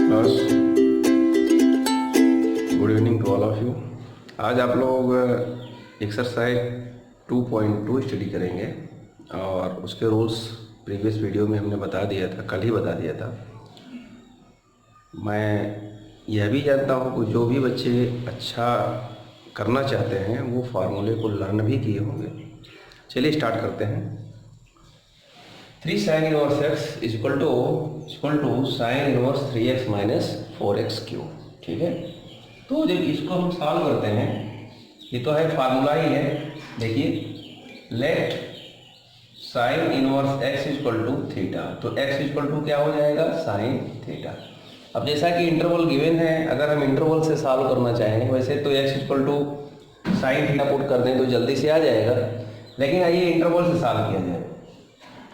बस good evening to all of you. आज आप लोग एक्सरसाइज 2.2 स्टडी करेंगे और उसके रूल्स प्रीवियस वीडियो में हमने बता दिया था, कल ही बता दिया था। मैं यह भी जानता हूँ कि जो भी बच्चे अच्छा करना चाहते हैं वो फार्मूले को लर्न भी किए होंगे। चलिए स्टार्ट करते हैं। 3 sin inverse x is equal to sine inverse 3x minus 4x cube. ठीक है, तो जब इसको हम सॉल्व करते हैं, ये तो है फार्मूला ही है। देखिए, let sine inverse x equal to theta, तो x इक्वल टू क्या हो जाएगा, साइन थीटा। अब जैसा कि इंटरवल गिवन है, अगर हम इंटरवल से सॉल्व करना चाहें, वैसे तो x equal to sine theta put कर दें तो जल्दी से आ जाएगा, लेकिन आइए इंटरवल से सॉल्व किया जाए।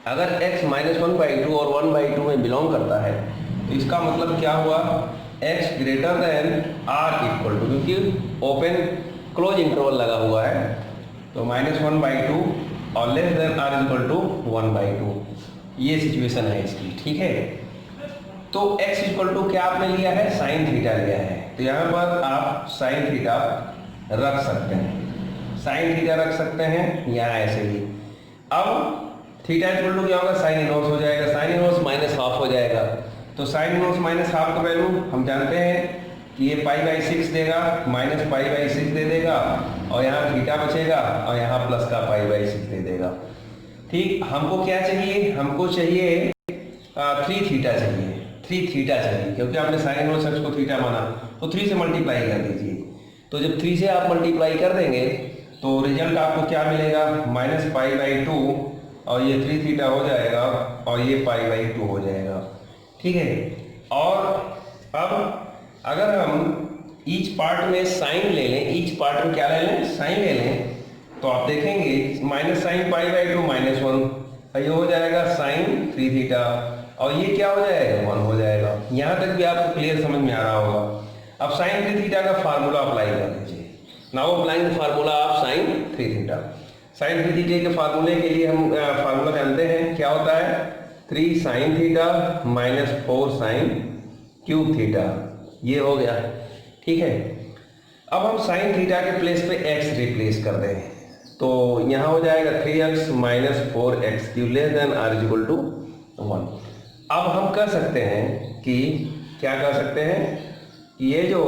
अगर x -1/2 और 1/2 में बिलोंग करता है तो इसका मतलब क्या हुआ, x greater than r equal to, क्योंकि ओपन क्लोज इंटरवल लगा हुआ है, तो -1/2 और less than r equal to 1/2, ये सिचुएशन है इसकी। ठीक है, तो x इक्वल टू क्या आपने लिया है, साइन थीटा लिया है, तो यहाँ पर आप साइन थीटा रख सकते हैं, साइन थीटा रख सकते हैं यहाँ ऐसे ही। अब थीटा इक्वल टू क्या होगा, साइन इनवर्स हो जाएगा, साइन इनवर्स माइनस हाफ हो जाएगा, तो साइन इनवर्स माइनस हाफ का वैल्यू हम जानते हैं कि ये π/6 देगा, माइनस π/6 दे देगा, और यहाँ थीटा बचेगा और यहाँ प्लस का π/6 दे देगा। ठीक, हमको क्या चाहिए, हमको चाहिए 3 थीटा चाहिए, 3 थीटा चाहिए, क्योंकि आपने साइन इनवर्स x को थीटा माना, तो 3 से मल्टीप्लाई कर दीजिए। तो जब 3 से आप मल्टीप्लाई कर देंगे तो रिजल्ट आपको क्या मिलेगा, -π/2, और ये 3 थीटा हो जाएगा और ये π/2 हो जाएगा। ठीक है, और अब अगर हम ईच पार्ट में साइन ले लें, ईच पार्ट में क्या ले लें, साइन ले लें, तो आप देखेंगे माइनस साइन π/2 -1, ये हो जाएगा साइन 3 थीटा, और ये क्या हो जाएगा, 1 हो जाएगा। यहाँ तक भी आपको क्लियर समझ में आ रहा होगा। अब साइन 3 थीटा का फार्मूला अप्लाई कर लीजिए। Now applying the formula of sine 3 theta. Sine 3 theta के फार्मूले के लिए हम फार्मूला जानते हैं, क्या होता है, 3 sine theta minus 4 sine cube theta, ये हो गया। ठीक है, अब हम साइन थीटा के प्लेस पे x रिप्लेस कर दें, तो यहाँ हो जाएगा 3x minus 4x cube less than r equal to 1। अब हम कर सकते हैं कि क्या कर सकते हैं, ये जो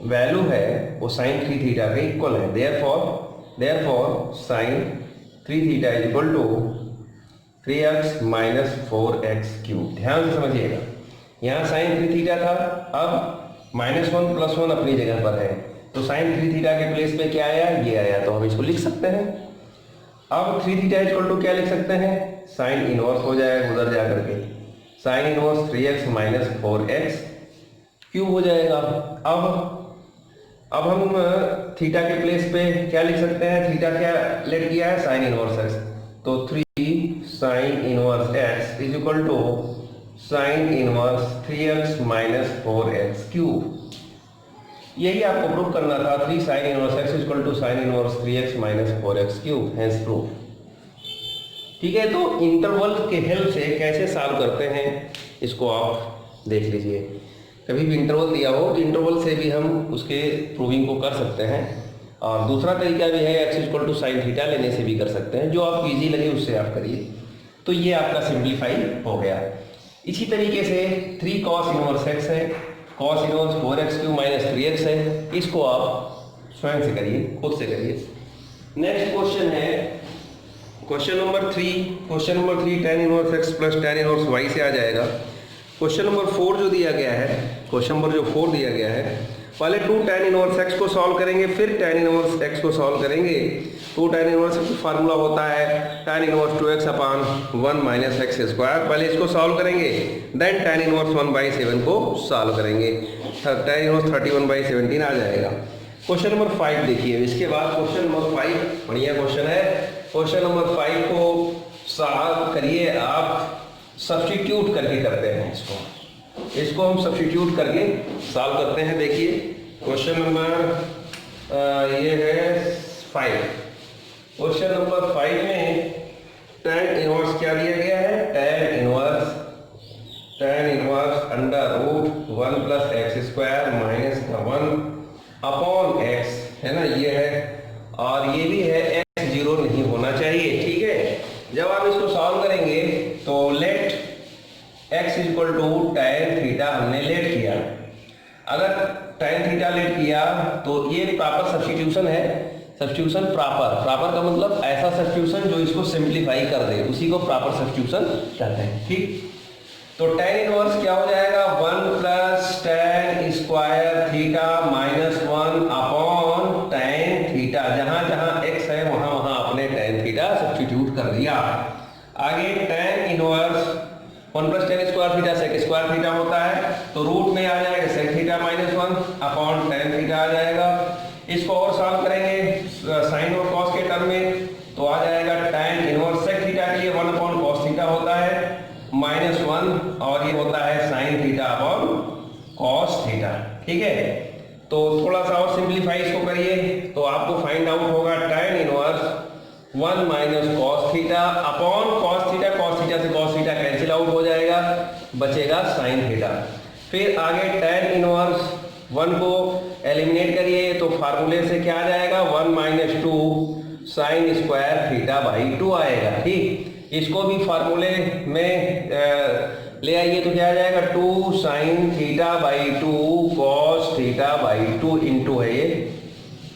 वैल्यू है वो साइन 3 थीटा के इक्वल है, therefore sine 3 theta is equal to 3x minus 4x cube. ध्यान से समझिएगा, यहाँ साइन 3 थीटा था, अब -1 + 1 अपनी जगह पर है, तो साइन 3 थीटा के प्लेस पे क्या आया, ये आया, तो हम इसको लिख सकते हैं। अब 3 थीटा इक्वल टू क्या लिख सकते हैं, साइन इनवर्स हो जाएगा, उधर जा करके sign inverse 3x minus 4x cube हो जाएगा। अब हम थीटा के प्लेस पे क्या लिख सकते हैं, थीटा क्या लेट किया है, साइन इनवर्स x, तो 3 sine inverse x is equal to sine inverse 3x minus 4x cube. यही आपको प्रूव करना था, 3 sine inverse x is equal to sine inverse 3x minus 4x cube, hence proof. ठीक है, तो इंटरवल के help से कैसे सॉल्व करते हैं इसको आप देख लीजिए। कभी भी इंटरवल दिया हो तो इंटरवल से भी हम उसके प्रूविंग को कर सकते हैं, और दूसरा तरीका भी है x equal to sine theta लेने से भी कर सकते हैं, जो आपको इजी लगे उससे आप करिए। तो ये आपका सिंप्लीफाई हो गया। इसी तरीके से 3 cos इनवर्स x है, cos inverse 4x cube minus 3x है, इसको आप स्वयं से करिए, खुद से करिए। नेक्स्ट क्वेश्चन है question number 3 tan inverse x plus tan inverse y से आ जाएगा। क्वेश्चन नंबर 4 जो दिया गया है, क्वेश्चन नंबर जो 4 दिया गया है, पहले 2 tan इनवर्स x को सॉल्व करेंगे, फिर tan इनवर्स x को सॉल्व करेंगे। तो tan इनवर्स x का फार्मूला होता है tan inverse 2x/1 minus x square. पहले इसको सॉल्व करेंगे, देन tan इनवर्स 1/7 को सॉल्व करेंगे, tan इनवर्स 31/17 आ जाएगा। क्वेश्चन नंबर 5 देखिए, इसके बाद क्वेश्चन नंबर 5 बढ़िया क्वेश्चन है। क्वेश्चन नंबर 5 को सॉल्व करिए आप, सब्स्टिट्यूट करके करते हैं इसको हम सब्स्टिट्यूट करके सॉल्व करते हैं। देखिए क्वेश्चन नंबर ये है 5। क्वेश्चन नंबर 5 में tan इनवर्स क्या दिया गया है, tan inverse under root root 1 plus x square minus 1/x है ना, ये है, और ये भी है x 0 नहीं होना चाहिए। ठीक है, जब आप इसको सॉल्व करेंगे तो let x equal to tan theta हमने लेट किया। अगर tan थीटा लेट किया तो ये प्रॉपर सब्स्टिट्यूशन है, सब्स्टिट्यूशन प्रॉपर, प्रॉपर का मतलब ऐसा सब्स्टिट्यूशन जो इसको सिंप्लीफाई कर दे, उसी को प्रॉपर सब्स्टिट्यूशन कहते हैं। ठीक, तो tan इनवर्स क्या हो जाएगा, 1 plus tan square theta minus 1 upon tan theta, जहां जहां x है वहां वहां आपने tan थीटा सब्स्टिट्यूट कर दिया। आगे tan inverse 1 plus tan square theta sec square theta होता है, तो रूट में आ जाएगा sec theta minus 1 upon tan theta आ जाएगा। इसको और सॉल्व करेंगे साइन और कॉस के टर्म में, तो आ जाएगा tan इनवर्स सेक थीटा के लिए 1 अपॉन कॉस थीटा होता है माइनस 1, और ये होता है sine theta upon cos theta. ठीक है, तो थोड़ा सा और सिंप्लीफाई इसको करिए तो आपको फाइंड आउट होगा tan inverse 1 minus cos theta upon cos theta, cos theta से कॉस थीटा कैंसिल आउट हो जाएगा, बचेगा साइन थीटा। फिर आगे tan इनवर्स 1 को एलिमिनेट करिए तो फार्मूले से क्या आ जाएगा, 1 minus 2 sine square theta by 2 आएगा। ठीक, इसको भी फार्मूले में ले आइए तो क्या आ जाएगा, 2 sine theta by 2 cos theta by 2 into है ये।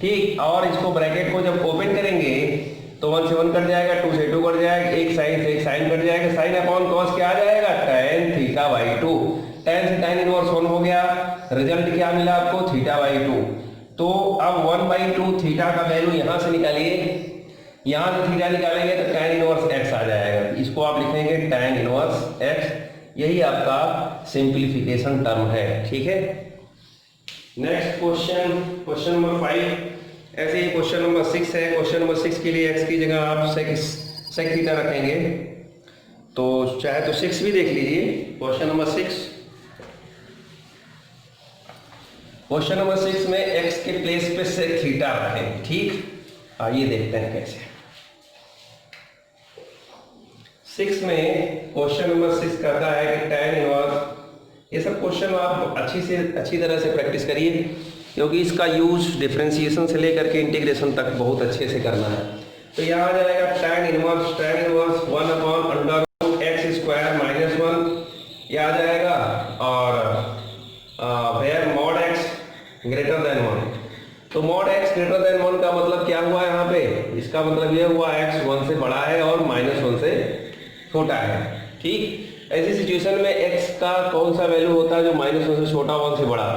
ठीक, और इसको ब्रैकेट को जब ओपन करेंगे तो 1 से 1 कट जाएगा, 2 से 2 कट जाएगा, एक साइन से एक साइन कट जाएगा, साइन अपॉन कॉस क्या आ जाएगा, tan थीटा बाई 2, tan से tan इनवर्स 1 हो गया, रिजल्ट क्या मिला आपको, थीटा बाई 2। तो अब 1/2 थीटा का वैल्यू यहां से निकालिए, यहां से थीटा निकालेंगे तो tan इनवर्स x आ जाएगा, इसको आप लिखेंगे tan इनवर्स x, यही आपका सिंप्लीफिकेशन टर्म है। ठीक है, नेक्स्ट क्वेश्चन, क्वेश्चन नंबर 5। ऐसे ही क्वेश्चन नंबर 6 है, क्वेश्चन नंबर 6 के लिए x की जगह आप सेक थीटा रखेंगे, तो चाहे तो 6 भी देख लीजिए। क्वेश्चन नंबर 6, क्वेश्चन नंबर 6 में x के प्लेस पे सेक थीटा रखें। ठीक, आइए देखते हैं कैसे। 6 में क्वेश्चन नंबर 6 कहता है कि tan इनवर्स, ये सब क्वेश्चन आप अच्छी तरह से प्रैक्टिस करिए, क्योंकि इसका यूज डिफरेंशिएशन से लेकर के इंटीग्रेशन तक बहुत अच्छे से करना है। तो यहाँ आ जाएगा tan inverse 1 upon under root x square minus 1, ये आ जाएगा, और where mod x greater than 1, तो मॉड x ग्रेटर देन 1 का मतलब क्या हुआ यहाँ पे, इसका मतलब ये हुआ x 1 से बड़ा है और माइनस 1 से छोटा है। ठीक, ऐसी सिचुएशन में x का कौन सा वैल्यू होता है जो माइनस 1 से छोटा 1 से बड़ा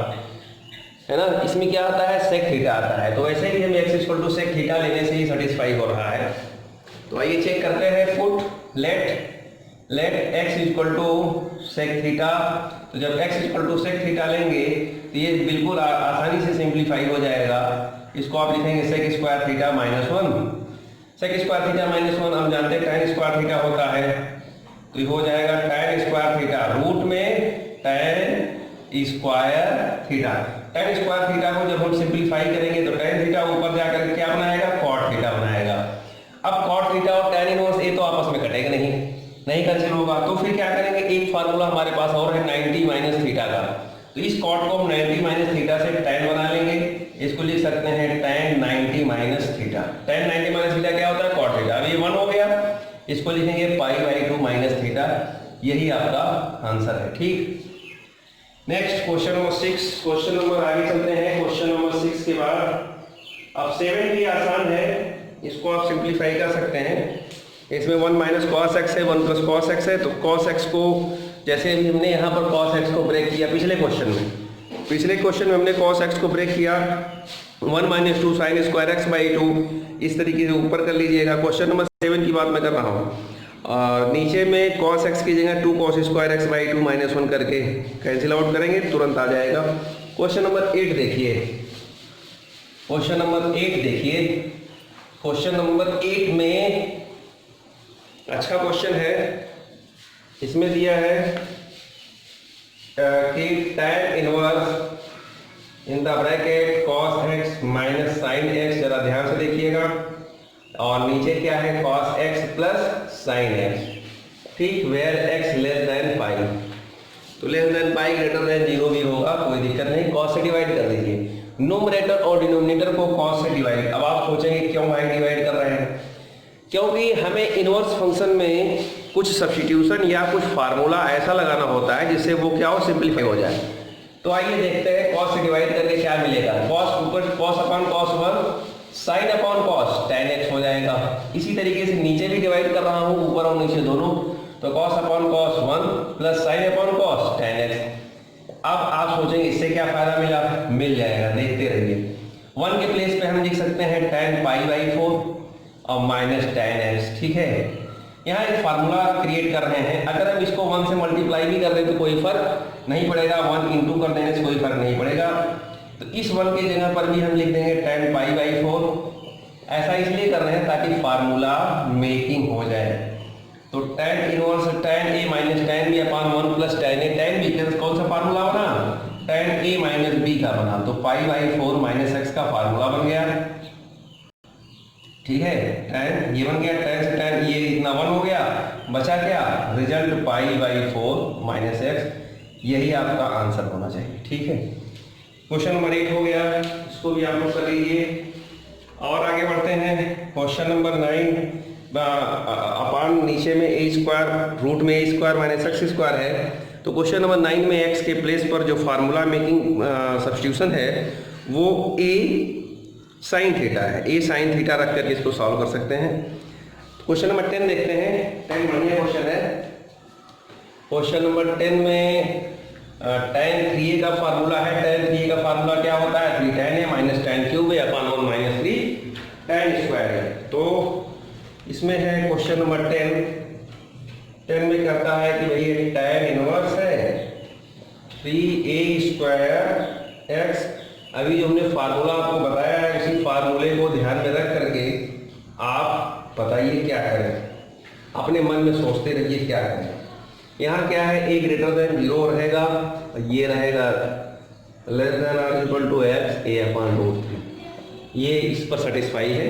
है ना, इसमें क्या आता है, सेक थीटा आता है। तो वैसे ही हमें x equal to sec theta लेने से ही सेटिस्फाई हो रहा है। तो आइए चेक करते हैं, put let x equal to sec theta, तो जब x equal to sec theta लेंगे तो ये बिल्कुल आसानी से सिंप्लीफाई हो जाएगा। इसको आप लिखेंगे sec square theta minus 1, sec square theta minus 1 हम जानते हैं tan स्क्वायर थीटा होता है, तो ये हो जाएगा tan स्क्वायर थीटा रूट में tan square theta. tan square theta को जब हम सिंप्लीफाई करेंगे तो tan थीटा ऊपर जाकर क्या बनाएगा, cot थीटा बनाएगा। अब cot थीटा और tan इनवर्स ये तो आपस में कटेगा नहीं कैंसिल होगा, तो फिर क्या करेंगे, एक फार्मूला हमारे पास और है 90 माइनस थीटा का, तो इस cot को हम 90 माइनस थीटा से tan बना लेंगे, इसको लिख सकते हैं tan 90 minus theta. tan 90 minus theta क्या होता है, cot थीटा। अब ये 1 हो गया, इसको लिखेंगे π/2 माइनस थीटा, यही आपका आंसर है। ठीक, next question number 6, question number आगे चलते हैं। क्वेश्चन नंबर 6 के बाद अब 7 भी आसान है, इसको आप सिंप्लीफाई कर सकते हैं। इसमें 1 माइनस कॉस एक्स है, 1 प्लस कॉस एक्स है, तो कॉस एक्स को जैसे अभी हमने यहाँ पर कॉस एक्स को ब्रेक किया पिछले क्वेश्चन में हमने कॉस एक्स को ब्रेक किया, 1 minus 2 sine square x by 2, इस तरीके से ऊपर कर लीजिएगा। क्वेश्चन नंबर 7 की बात मैं कर रहा हूँ, और नीचे में cos x की जगह 2 cos square x by 2 minus 1 करके कैंसिल आउट करेंगे, तुरंत आ जाएगा। क्वेश्चन नंबर 8 देखिए, क्वेश्चन नंबर 8 देखिए। क्वेश्चन नंबर 8 में अच्छा क्वेश्चन है, इसमें दिया है कि tan inverse in the bracket cos x minus sine x, जरा ध्यान से देखिएगा, और नीचे क्या है cos x plus sign x। ठीक, where x less than pi, तो less than pi greater than 0 भी होगा, कोई दिक्कत नहीं, कॉस से डिवाइड कर दीजिए। न्यूमरेटर और डिनोमिनेटर को कॉस से डिवाइड। अब आप सोचेंगे क्यों भाई डिवाइड कर रहे हैं, क्योंकि हमें इनवर्स फंक्शन में कुछ सब्स्टिट्यूशन या कुछ फार्मूला ऐसा लगाना होता है जिससे वो क्या हो, सिंपलीफाई हो जाए। तो आइए देखते हैं कॉस से डिवाइड करके क्या मिलेगा। कॉस ऊपर cos upon cos 1 sine upon cos tan x हो जाएगा। इसी तरीके से नीचे भी डिवाइड कर रहा हूँ, ऊपर और नीचे दोनों, तो cos upon cos 1 plus sine upon cos tan x। अब आप सोचेंगे इससे क्या फायदा मिला, मिल जाएगा, देखते रहिए। 1 के प्लेस पे हम लिख सकते हैं tan π/4 और माइनस tan x, ठीक है। यहाँ एक फार्मूला क्रिएट कर रहे हैं, अगर हम इसको 1 से मल्टीप्लाई भी कर दें तो कोई फर्क नहीं पड़ेगा, 1 इंटू कर देने से कोई फर्क नहीं पड़ेगा। तो इस 1 की जगह पर भी हम लिख देंगे tan π/4। ऐसा इसलिए कर रहे हैं ताकि फार्मूला मेकिंग हो जाए। तो tan inverse tan a minus tan b upon 1 plus tan a tan b कौन सा फार्मूला बना, tan a माइनस b का बना। तो π/4 माइनस x का फार्मूला बन गया, ठीक है। tan ये बन गया, tan से tan ये इतना 1 हो गया, बचा क्या, रिजल्ट π/4 माइनस x। यही आपका आंसर होना चाहिए, ठीक है। क्वेश्चन नंबर 8 हो गया, इसको भी आप लोग कर लीजिए। और आगे बढ़ते हैं, क्वेश्चन नंबर 9 अपान नीचे में a स्क्वायर रूट में a square minus x square है। तो क्वेश्चन नंबर 9 में x के प्लेस पर जो फार्मूला मेकिंग सब्स्टिट्यूशन है वो a साइन थीटा है, a साइन थीटा रख करके इसको सॉल्व कर सकते हैं। क्वेश्चन नंबर 10 देखते हैं, 10 बढ़िया क्वेश्चन है। क्वेश्चन नंबर 10 में tan 3a का फार्मूला है। tan 3a का फार्मूला क्या होता है, 3 tan a minus tan cube है अपॉन 1 माइनस 3 tan स्क्वायर है। तो इसमें है क्वेश्चन नंबर 10 में कहता है कि भाई ये tan इनवर्स है 3a स्क्वायर x। अभी जो हमने फार्मूला आपको बताया है उसी फार्मूले को ध्यान में रख करके आप बताइए क्या करें, अपने मन में सोचते रहिए क्या करें। यहाँ क्या है, a ग्रेटर देन 0 रहेगा, ये रहेगा less than r equal to x a upon root 3, ये इस पर सेटिस्फाई है।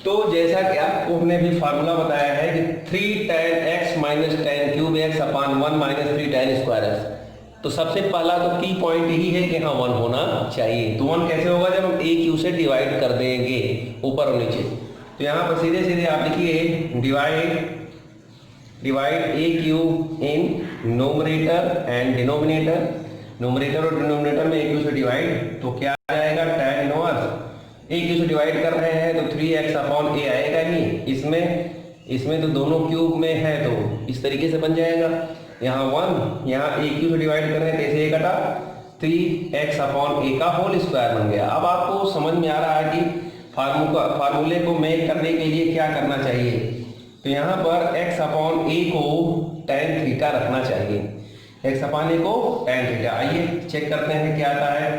तो जैसा कि आपको हमने भी फार्मूला बताया है कि 3 tan x minus tan cube x upon 1 minus 3 tan square x। तो सबसे पहला तो की पॉइंट यही है कि हाँ 1 होना चाहिए। तो 1 कैसे होगा, जब हम a क्यू से डिवाइड कर देंगे ऊपर और नीचे। तो यहाँ पर सीधे सीधे आप लिखिए divide a Q in numerator and denominator. Numerator और डिनोमिनेटर में a क्यू से डिवाइड, तो क्या आ जाएगा, tan इनवर्स a क्यू से डिवाइड कर रहे हैं तो 3x अपॉन a आएगा ही। इसमें तो दोनों क्यूब में है तो इस तरीके से बन जाएगा। यहाँ 1, यहाँ a क्यू से डिवाइड कर रहे हैं तो ऐसे a कटा, 3x अपॉन a का होल स्क्वायर बन गया। अब आपको समझ में आ रहा है कि फार्मूले को मेक करने के लिए क्या करना चाहिए। तो यहाँ पर x अपॉन a को tan थीटा रखना चाहिए, x अपॉन a को tan थीटा। आइए चेक करते हैं क्या आता है,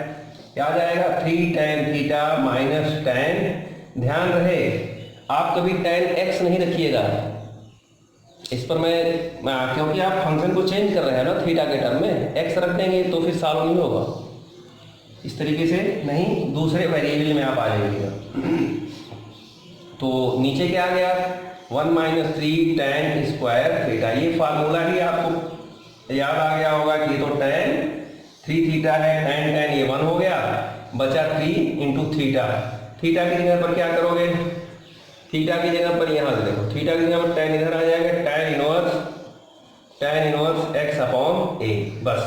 क्या आ जाएगा, 3 tan थीटा माइनस tan। ध्यान रहे आप कभी tan x नहीं रखिएगा इस पर, मैं क्योंकि आप फंक्शन को चेंज कर रहे हैं ना थीटा के टर्म में, x रख देंगे तो फिर सॉल्व नहीं होगा। इस तरीके से नहीं, दूसरे वेरिएबल में आप आ जाइएगा। तो नीचे क्या आ गया, 1 माइनस 3 tan स्क्वायर थीटा। ये फार्मूला ही आपको याद आ गया होगा कि तो tan 3 थीटा है, tan ये 1 हो गया, बचा 3 इंटू थीटा। थीटा की जगह पर क्या करोगे, थीटा की जगह पर यहाँ से देखो, थीटा की जगह पर tan इधर आ जाएगा, tan inverse x upon a। बस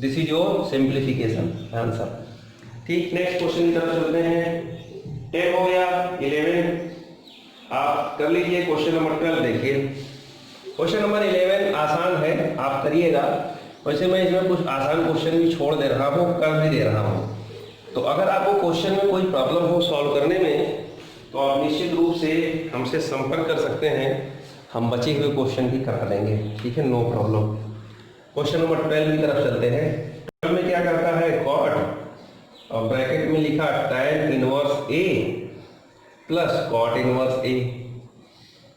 this is your simplification answer. ठीक, नेक्स्ट क्वेश्चन की तरफ चलते हैं। 10 हो गया, 11 आप कर लीजिए। क्वेश्चन नंबर 12 देखिए। क्वेश्चन नंबर 11 आसान है, आप करिएगा। वैसे मैं इसमें कुछ आसान क्वेश्चन भी छोड़ दे रहा हूँ, कर भी दे रहा हूँ। तो अगर आपको क्वेश्चन में कोई प्रॉब्लम हो सॉल्व करने में तो आप निश्चित रूप से हमसे संपर्क कर सकते हैं, हम बचे हुए क्वेश्चन भी करा देंगे, ठीक है, नो प्रॉब्लम। क्वेश्चन नंबर 12 की तरफ चलते हैं। 12 में क्या करता है, कॉट और ब्रैकेट में लिखा tan inverse a plus cot inverse a,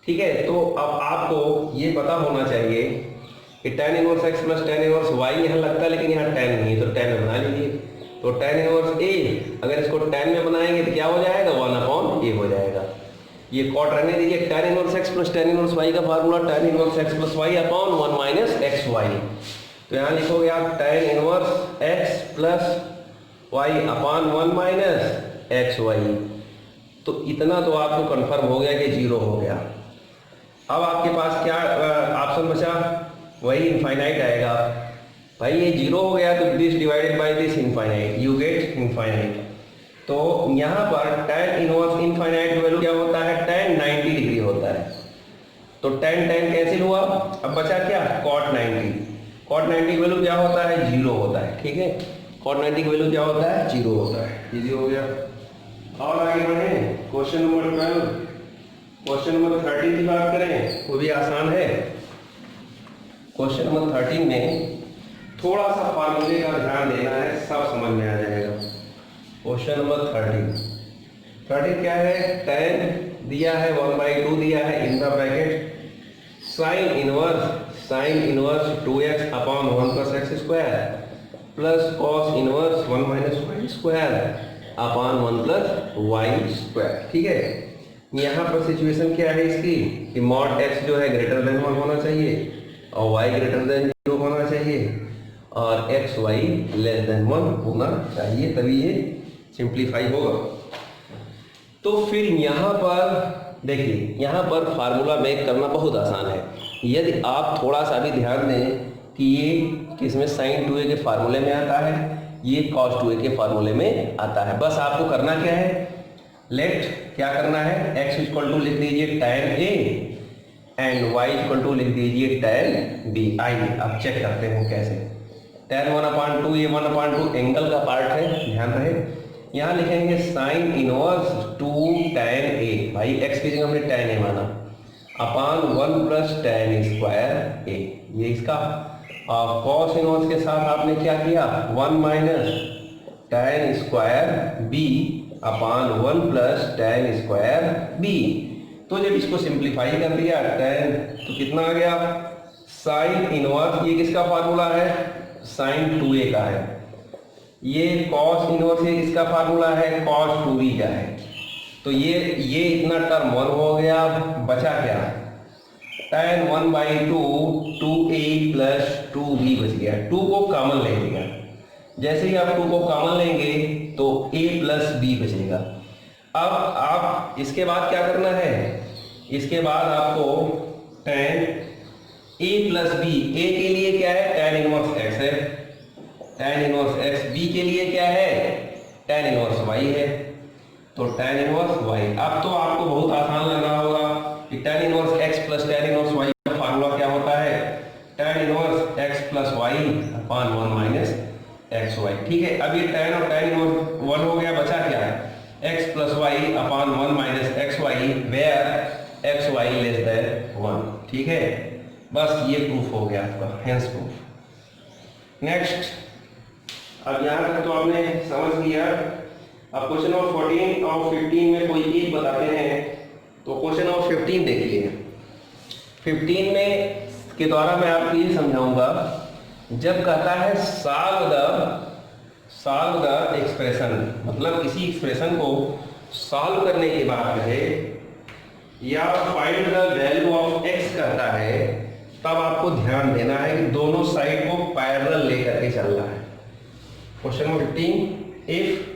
ठीक है। तो अब आपको ये पता होना चाहिए कि tan inverse x plus tan inverse y यहाँ लगता है, लेकिन यहाँ tan नहीं है, तो tan में बना लीजिए। तो tan इनवर्स a, अगर इसको tan में बनाएंगे तो क्या हो जाएगा, 1 अपॉन a हो जाएगा। ये कॉट रहने दीजिए। tan inverse x plus tan inverse y का formula tan inverse x plus y upon 1 minus xy। तो यहाँ लिखोगे आप tan inverse x plus y upon 1 minus x y. तो इतना तो आपको कंफर्म हो गया कि जीरो हो गया। अब आपके पास क्या ऑप्शन बचा, वही इनफाइनाइट आएगा। भाई ये जीरो हो गया तो this divided by this infinite, you get infinite. तो यहाँ पर tan इनवर्स इनफाइनाइट वैल्यू क्या होता है, tan 90 डिग्री होता है। तो tan कैंसिल हुआ, अब बचा क्या, cot 90। cot 90 की वैल्यू क्या होता है, जीरो होता है। ठीक है, cot 90 की वैल्यू क्या होता है, जीरो होता है। इजी हो गया। और आगे बढ़े क्वेश्चन नंबर 12। क्वेश्चन नंबर 13 की बात करें, वो भी आसान है। क्वेश्चन नंबर 13 में थोड़ा सा फार्मूले का ध्यान देना है, सब समझ में आ जाएगा। क्वेश्चन नंबर 13 क्या है, tan दिया है 1/2 दिया है in the bracket sin inverse 2x upon 1 plus x square plus cos inverse 1 minus y square upon 1 plus y square. ठीक है, यहाँ पर सिचुएशन क्या है इसकी कि मॉड x जो है ग्रेटर देन 1 होना चाहिए और y ग्रेटर देन 0 होना चाहिए और एक्स वाई लेस देन 1 होना चाहिए, तभी ये सिंप्लीफाई होगा। तो फिर यहाँ पर देखिए, यहाँ पर फार्मूला मेक करना बहुत आसान है। यदि आप थोड़ा सा भी ध्यान दें कि ये किसमें sin 2a के फार्मूले में आता है, ये cos 2a के फार्मूले में आता है। बस आपको करना क्या है, लेट क्या करना है, x इक्वल टू लिख दीजिए tan a and y equal to लिख दीजिए tan b। आइए अब चेक करते हैं कैसे। tan 1/2 ये 1/2 एंगल का पार्ट है, ध्यान रहे। यहाँ लिखेंगे साइन इनवर्स 2 tan a, भाई x की जगह हमने tan a माना, अपान 1 प्लस tan स्क्वायर a, ये इसका। और cos इनवर्स के साथ आपने क्या किया, 1 माइनस tan स्क्वायर b अपान 1 प्लस tan स्क्वायर b। तो जब इसको सिंप्लीफाई कर दिया tan, तो कितना आ गया, साइन इनवर्स, ये किसका फार्मूला है, साइन 2a का है। ये cos इनवर्स ये किसका फार्मूला है, cos 2b का है। तो ये इतना टर्म 1 हो गया, बचा क्या, tan 1/2 2a प्लस 2b बच गया। 2 को कॉमन ले लिया, जैसे ही आप 2 को कॉमन लेंगे तो a प्लस b बचेगा। अब आप इसके बाद क्या करना है, इसके बाद आपको tan a plus b, a के लिए क्या है, tan इनवर्स x है, tan इनवर्स x, b के लिए क्या है, tan इनवर्स y है, तो tan इनवर्स y। अब तो आपको बहुत आसान लग रहा होगा कि tan inverse x plus tan inverse y का फार्मूला क्या होता है, tan inverse x plus y upon 1 minus x Y. ठीक है, अब ये tan और tan इनवर्स 1 हो गया, बचा क्या है, x plus y upon 1 minus x y where x y less than 1। ठीक है, बस ये प्रूफ हो गया आपका, हेंस प्रूफ। नेक्स्ट, अब यहाँ तक तो आपने समझ लिया। अब क्वेश्चन नंबर 14 और 15 में कोई एक बताते हैं, तो क्वेश्चन नंबर 15 देखिए। 15 में के द्वारा मैं आपको ये समझाऊंगा, जब कहता है सॉल्व द एक्सप्रेशन, मतलब किसी एक्सप्रेशन को सॉल्व करने के बाद कहे या find the value of x कहता है, तब आपको ध्यान देना है कि दोनों साइड को पैरेलल लेकर के चलना है। Question number 15, if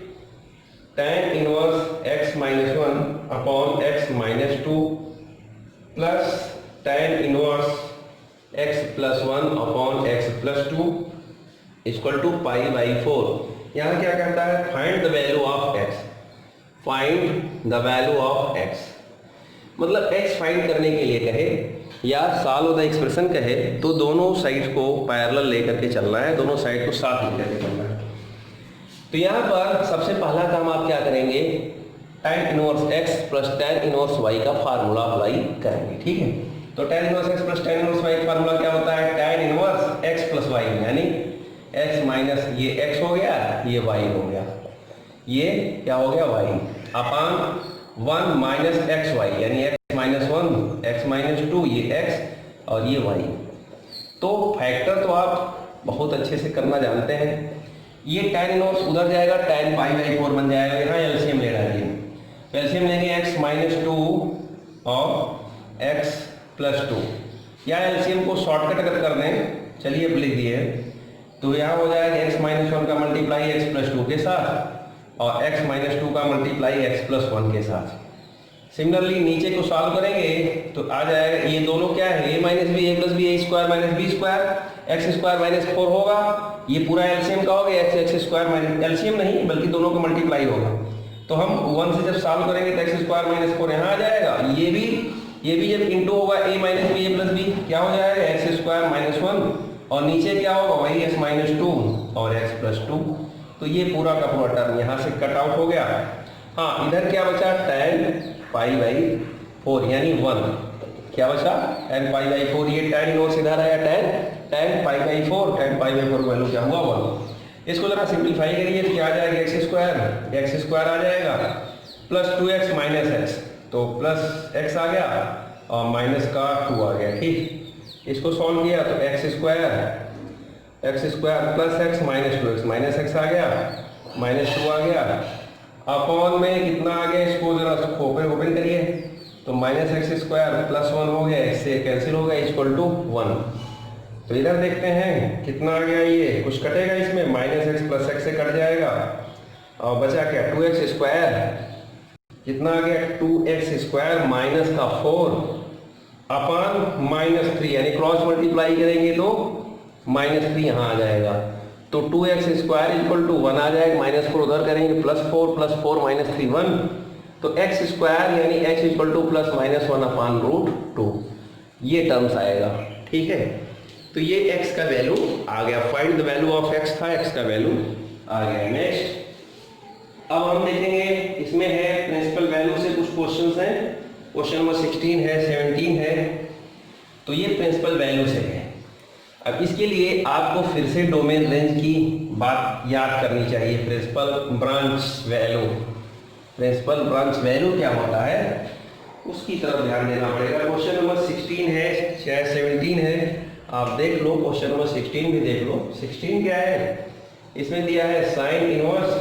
tan inverse x minus 1 upon x minus 2 plus tan inverse x plus 1 upon x plus 2 equal to pi by 4। यहाँ क्या कहता है, find the value of x, find the value of x, मतलब x find करने के लिए कहे या सॉल्व द एक्सप्रेशन कहे तो दोनों साइड को पैरेलल लेकर के चलना है, दोनों साइड को साथ लेकर के चलना है। तो यहाँ पर सबसे पहला काम आप क्या करेंगे, tan inverse x plus tan inverse y का फार्मूला अप्लाई करेंगे। ठीक है, तो tan inverse x plus tan inverse y का फार्मूला क्या होता है, tan inverse x plus y, यानी x माइनस ये x हो गया, ये y हो गया, ये क्या हो गया y, upon 1 minus x Y, यानी x माइनस 1 x माइनस 2, ये x और ये y। तो फैक्टर तो आप बहुत अच्छे से करना जानते हैं। ये tan इनवर्स उधर जाएगा, tan पाई बाई 4 बन जाएगा। यहाँ एलसीएम ले डालिए, एलसीएम लेंगे x माइनस 2 और x प्लस 2, या एलसीएम को शॉर्टकट कर दें, चलिए अब लिख दिए तो यहाँ हो जाएगा x माइनस 1 का मल्टीप्लाई x प्लस 2 के साथ और x माइनस 2 का मल्टीप्लाई x प्लस 1 के साथ। सिमिलरली नीचे को सॉल्व करेंगे तो आ जाएगा, ये दोनों क्या है, a minus b a plus b a square minus b square x square minus 4 होगा। ये पूरा एलसीएम का हो गया, एक्स स्क्वायर माइनस, एलसीएम नहीं बल्कि दोनों का मल्टीप्लाई होगा। तो हम 1 से जब सॉल्व करेंगे तो एक्स स्क्वायर माइनस 4 यहाँ आ जाएगा। ये भी जब इंटू होगा a minus b a plus b, क्या हो जाएगा एक्स स्क्वायर माइनस 1 और नीचे क्या होगा वही x माइनस 2 और x प्लस 2। तो ये पूरा का पूरा टर्म यहाँ से कट आउट हो गया। हाँ, इधर क्या बचा, tan पाई बाई 4 यानी 1, क्या बचा tan पाई बाई 4, ये tan इनवर्स इधर आया tan pi by 4, tan pi by 4 value क्या हुआ 1। इसको जरा सिंप्लीफाई करिए तो क्या आ जाएगा, एक्स स्क्वायर आ जाएगा प्लस 2x माइनस एक्स, तो प्लस x आ गया और माइनस का 2 आ गया। ठीक, इसको सॉल्व किया तो x square plus x minus 2x minus x आ गया, माइनस 2 आ गया, अपॉन में कितना आ गया, इसको जरा ओपन करिए तो माइनस एक्स स्क्वायर प्लस 1 हो गया, x से कैंसिल हो गया इक्वल टू 1। तो इधर देखते हैं कितना आ गया, ये कुछ कटेगा इसमें, माइनस एक्स प्लस एक्स से कट जाएगा और बचा क्या 2x स्क्वायर, कितना आ गया 2x स्क्वायर माइनस का 4 अपॉन माइनस 3, यानी क्रॉस मल्टीप्लाई करेंगे तो माइनस 3 यहाँ आ जाएगा। तो 2x स्क्वायर इक्वल टू 1 आ जाएगा, माइनस 4 उधर करेंगे प्लस 4 माइनस 3 1, तो x स्क्वायर यानी x equal to plus minus 1 upon root 2, ये टर्म्स आएगा। ठीक है, तो ये x का वैल्यू आ गया, find the value of x था, x का वैल्यू आ गया। नेक्स्ट अब हम देखेंगे, इसमें है प्रिंसिपल वैल्यू से कुछ क्वेश्चंस हैं, क्वेश्चन नंबर 16 है, 17 है, तो ये प्रिंसिपल वैल्यू से है। अब इसके लिए आपको फिर से डोमेन रेंज की बात याद करनी चाहिए। प्रिंसिपल ब्रांच वैल्यू क्या होता है उसकी तरफ ध्यान देना पड़ेगा। क्वेश्चन नंबर 16 है चाहे 17 है, आप देख लो, क्वेश्चन नंबर 16 भी देख लो। 16 क्या है, इसमें दिया है sine inverse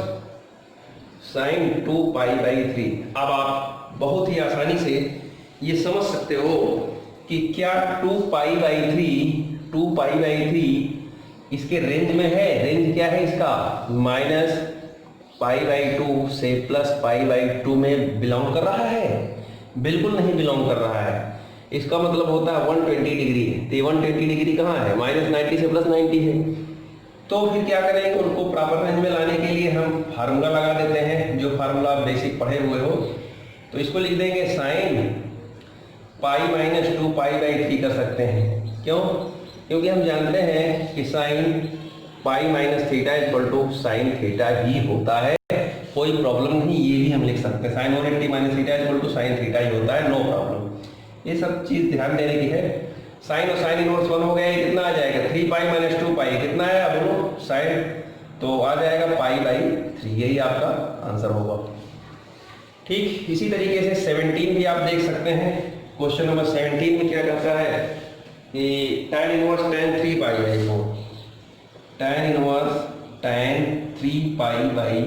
sine 2 pi by 3। अब आप बहुत ही आसानी से ये समझ सकते हो कि क्या 2 पाई बाई 3 इसके रेंज में है। रेंज क्या है इसका, माइनस पाई बाई 2 से प्लस पाई बाई 2 में बिलोंग कर रहा है, बिल्कुल नहीं बिलोंग कर रहा है। इसका मतलब होता है 120 डिग्री है, तो 120 डिग्री कहाँ है, माइनस 90 से प्लस 90 है। तो फिर क्या करेंगे, उनको प्रॉपर रेंज में लाने के लिए हम फार्मूला लगा देते हैं, जो फार्मूला बेसिक पढ़े हुए हो। तो इसको लिख देंगे sign pi minus 2 pi by 3 कर सकते हैं। क्यों, क्योंकि हम जानते हैं कि sine pi minus theta equal to sine theta ही होता है, कोई प्रॉब्लम नहीं। ये भी हम लिख सकते हैं sine 180 minus theta equal to sine theta ही होता है, नो प्रॉब्लम। ये सब चीज ध्यान देने की है। साइन और साइन इनवर्स 1 हो गया, कितना आ जाएगा 3 पाई माइनस 2 पाई, कितना है अब दोनों साइन, तो आ जाएगा पाई बाई 3, यही आपका आंसर होगा। ठीक इसी तरीके से 17 भी आप देख सकते हैं। क्वेश्चन नंबर 17 में क्या कहता है कि tan inverse tan 3 pi by 4, tan inverse tan 3 pi by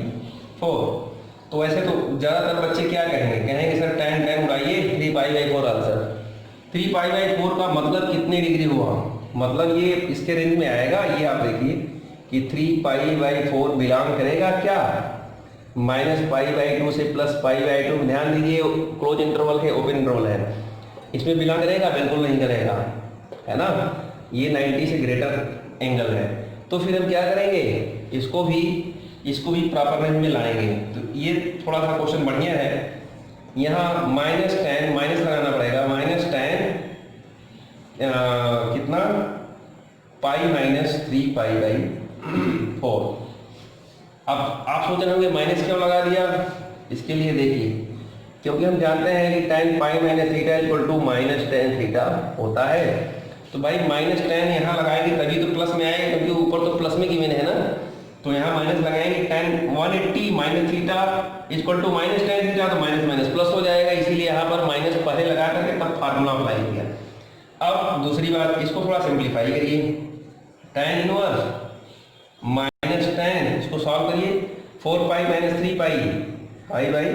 4। तो वैसे तो ज़्यादातर बच्चे क्या कहेंगे sir tan उड़ाइए 3 pi by 4 answer. 3 pi by 4 का मतलब कितनी डिग्री हुआ, मतलब ये इसके रेंज में आएगा। ये आप देखिए कि 3 पाई बाई 4 बिलोंग करेगा क्या, माइनस पाई बाई 2 से प्लस पाई बाई 2। ध्यान दीजिए क्लोज इंटरवल है, ओपन इंटरवल है, इसमें बिलोंग करेगा, बिल्कुल नहीं करेगा, है ना। ये 90 से ग्रेटर एंगल है। तो फिर हम क्या करेंगे, इसको भी प्रॉपर रेंज में लाएंगे। तो ये थोड़ा सा क्वेश्चन बढ़िया है। यहाँ माइनस लगाना पड़ेगा, माइनस tan कितना पाई माइनस 3 पाई बाई 4। अब आप सोच रहे होंगे माइनस क्यों लगा दिया, इसके लिए देखिए, क्योंकि हम जानते हैं कि tan pi minus theta equal to minus tan theta होता है। तो भाई माइनस tan यहाँ लगाएंगे तभी तो प्लस में आएगा, क्योंकि ऊपर तो प्लस में गिवन है ना। तो यहाँ माइनस लगाएंगे, tan 180 minus theta equal to minus tan theta, तो माइनस माइनस प्लस हो जाएगा, इसीलिए यहाँ पर माइनस पहले लगा करके तब फार्मूला अप्लाई किया। अब दूसरी बात, इसको थोड़ा सिंप्लीफाई करिए, tan इनवर्स माइनस tan, इसको सॉल्व करिए, 4 pi minus 3 pi pi by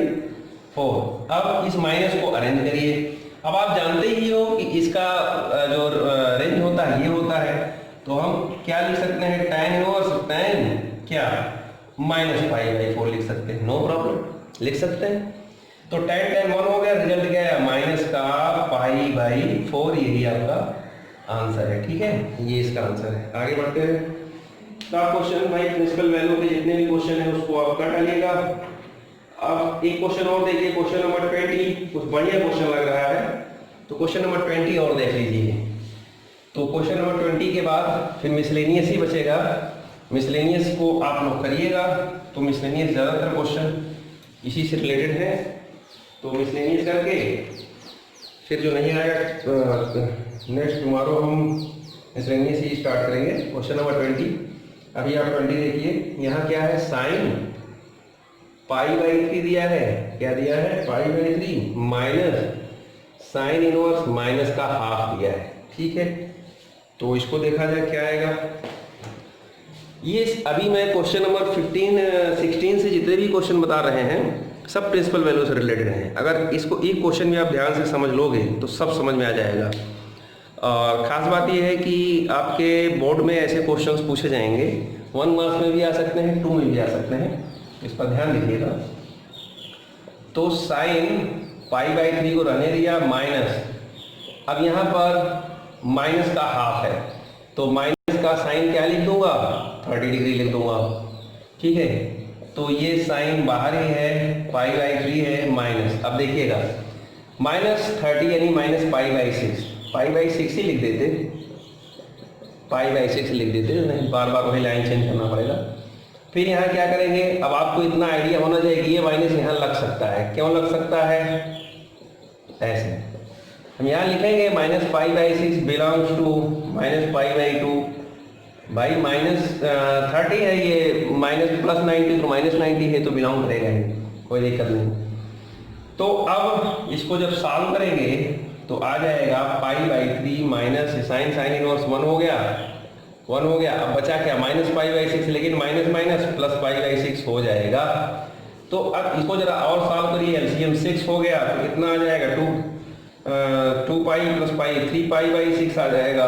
4। अब इस माइनस को अरेंज करिए। अब आप जानते ही हो कि इसका जो रेंज होता है ये होता है, तो हम क्या लिख सकते हैं, tan इनवर्स tan क्या -π/4 लिख सकते हैं, नो प्रॉब्लम लिख सकते हैं। तो tan 1 हो गया, रिजल्ट क्या है माइनस का π/4, यही आपका आंसर है। ठीक है, ये इसका आंसर है। आगे बढ़ते हैं। तो आप क्वेश्चन भाई प्रिंसिपल वैल्यू के जितने भी क्वेश्चन है उसको आप कर डालिएगा। अब एक क्वेश्चन और देखिए, क्वेश्चन नंबर 20, कुछ बढ़िया क्वेश्चन लग रहा है, तो क्वेश्चन नंबर 20 और देख लीजिए। तो क्वेश्चन नंबर 20 के बाद फिर मिसलेनियस ही बचेगा, मिसलेनियस को आप लोग करिएगा। तो मिसलेनियस ज़्यादातर क्वेश्चन इसी से रिलेटेड है, तो मिसलेनियस करके फिर जो नहीं आएगा नेक्स्ट टुमारो हम मिसलेनियस ही स्टार्ट करेंगे। क्वेश्चन नंबर 20, अभी आप 20 देखिए, यहाँ क्या है, साइन π/3 दिया है, क्या दिया है π/3 माइनस साइन इनवर्स माइनस का हाफ दिया है। ठीक है, तो इसको देखा जाए क्या आएगा। ये अभी मैं क्वेश्चन नंबर 16 से जितने भी क्वेश्चन बता रहे हैं सब प्रिंसिपल वैल्यू से रिलेटेड हैं। अगर इसको एक क्वेश्चन भी आप ध्यान से समझ लोगे तो सब समझ में आ जाएगा। और ख़ास बात यह है कि आपके बोर्ड में ऐसे क्वेश्चंस पूछे जाएंगे, 1 मार्क्स में भी आ सकते हैं, 2 में भी आ सकते हैं, इस पर ध्यान दीजिएगा। तो साइन π/3 को रहने दिया माइनस, अब यहाँ पर माइनस का हाफ है, तो माइनस का साइन क्या लिख दूंगा, 30 डिग्री लिख दूंगा। ठीक है, तो ये साइन बाहर ही है, π/3 है माइनस। अब देखिएगा -30 यानी -π/6, π/6 ही लिख देते, π/6 लिख देते, नहीं बार बार वही लाइन चेंज करना पड़ेगा। फिर यहाँ क्या करेंगे, अब आपको इतना आइडिया होना चाहिए कि ये माइनस यहाँ लग सकता है। क्यों लग सकता है, ऐसे हम यहाँ लिखेंगे -π/6 बिलोंग्स टू -π/2, भाई -30 है ये, माइनस +90 तो -90 है, तो बिलोंग करेगा ही, कोई दिक्कत नहीं। तो अब इसको जब सॉल्व करेंगे तो आ जाएगा π/3 माइनस साइन इनवर्स 1 हो गया, 1 हो गया। अब बचा क्या, -π/6, लेकिन माइनस माइनस प्लस π/6 हो जाएगा। तो अब इसको जरा और सॉल्व करिए, एलसीएम 6 हो गया, तो कितना आ जाएगा, 2π + π 3π/6 आ जाएगा।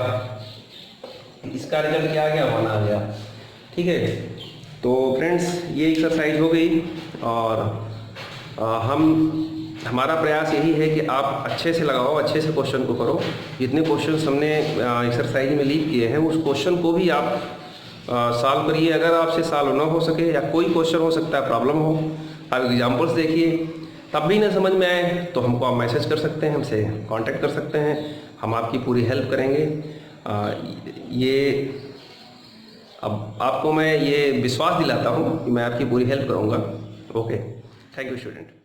इसका रिजल्ट क्या आ गया, 1 आ गया। ठीक है, तो फ्रेंड्स ये एक्सरसाइज हो गई, और हमारा प्रयास यही है कि आप अच्छे से लगाओ, अच्छे से क्वेश्चन को करो। जितने क्वेश्चन हमने एक्सरसाइज में लीव किए हैं उस क्वेश्चन को भी आप सॉल्व करिए। अगर आपसे सॉल्व ना हो सके, या कोई क्वेश्चन हो सकता है प्रॉब्लम हो, आप एग्जाम्पल्स देखिए, तब भी ना समझ में आए तो हमको आप मैसेज कर सकते हैं, हमसे कांटेक्ट कर सकते हैं, हम आपकी पूरी हेल्प करेंगे। ये अब आपको मैं ये विश्वास दिलाता हूँ कि मैं आपकी पूरी हेल्प करूँगा। Okay, thank you student.